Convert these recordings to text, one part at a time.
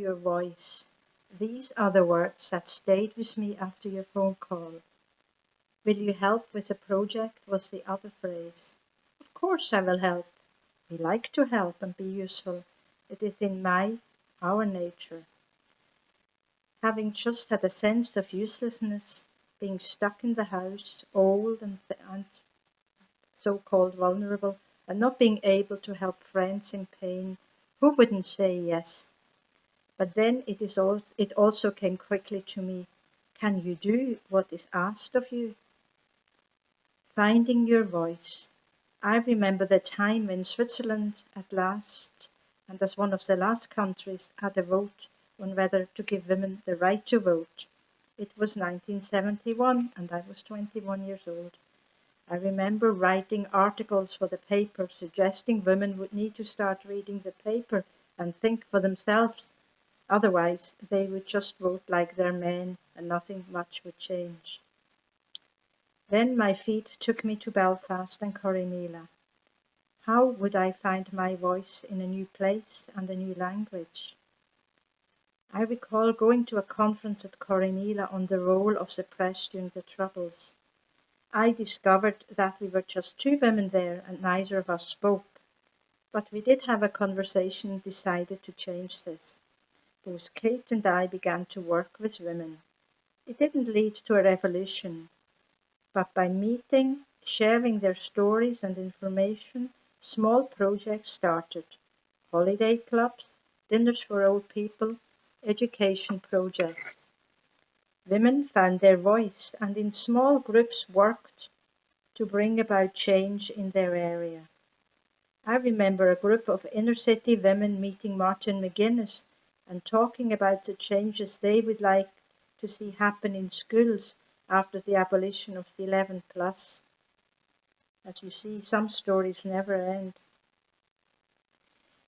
your voice. These are the words that stayed with me after your phone call. Will you help with the project was the other phrase. Of course I will help. We like to help and be useful. It is in our nature. Having just had a sense of uselessness, being stuck in the house, old and so-called vulnerable, and not being able to help friends in pain, who wouldn't say yes? But then it also came quickly to me. Can you do what is asked of you? Finding your voice. I remember the time when Switzerland at last, and as one of the last countries, had a vote on whether to give women the right to vote. It was 1971 and I was 21 years old. I remember writing articles for the paper suggesting women would need to start reading the paper and think for themselves. Otherwise, they would just vote like their men and nothing much would change. Then my feet took me to Belfast and Corrymeela. How would I find my voice in a new place and a new language? I recall going to a conference at Corrymeela on the role of the press during the Troubles. I discovered that we were just two women there and neither of us spoke. But we did have a conversation and decided to change this. Both Kate and I began to work with women. It didn't lead to a revolution, but by meeting, sharing their stories and information, small projects started. Holiday clubs, dinners for old people, education projects. Women found their voice and in small groups worked to bring about change in their area. I remember a group of inner city women meeting Martin McGuinness and talking about the changes they would like to see happen in schools after the abolition of the 11 plus. As you see, some stories never end.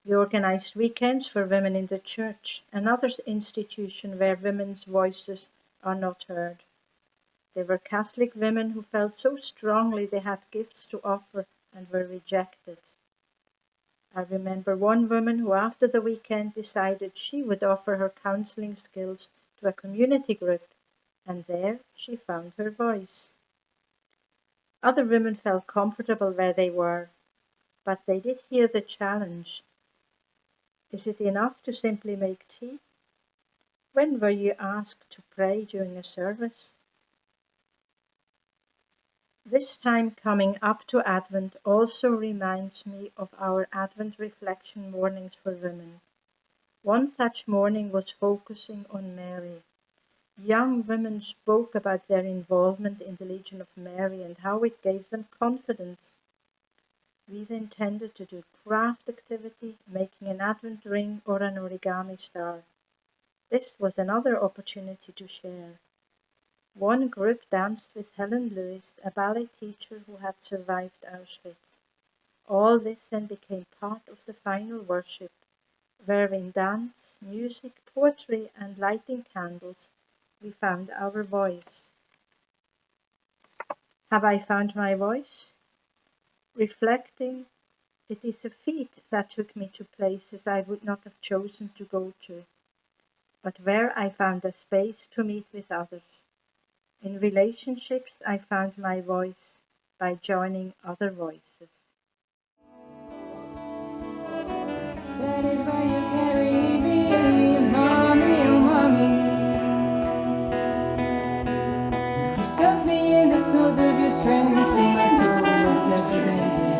We organized weekends for women in the church, another institution where women's voices are not heard. There were Catholic women who felt so strongly they had gifts to offer and were rejected. I remember one woman who after the weekend decided she would offer her counseling skills to a community group, and there she found her voice. Other women felt comfortable where they were, but they did hear the challenge. Is it enough to simply make tea? When were you asked to pray during a service? This time coming up to Advent also reminds me of our Advent reflection mornings for women. One such morning was focusing on Mary. Young women spoke about their involvement in the Legion of Mary and how it gave them confidence. We intended to do craft activity, making an Advent ring or an origami star. This was another opportunity to share. One group danced with Helen Lewis, a ballet teacher who had survived Auschwitz. All this then became part of the final worship, where in dance, music, poetry and lighting candles, we found our voice. Have I found my voice? Reflecting, it is a feat that took me to places I would not have chosen to go to, but where I found a space to meet with others. In relationships, I found my voice by joining other voices. That is why you carry me, mommy, oh mommy. You soak me in the source of your strength, and my soul is yesterday.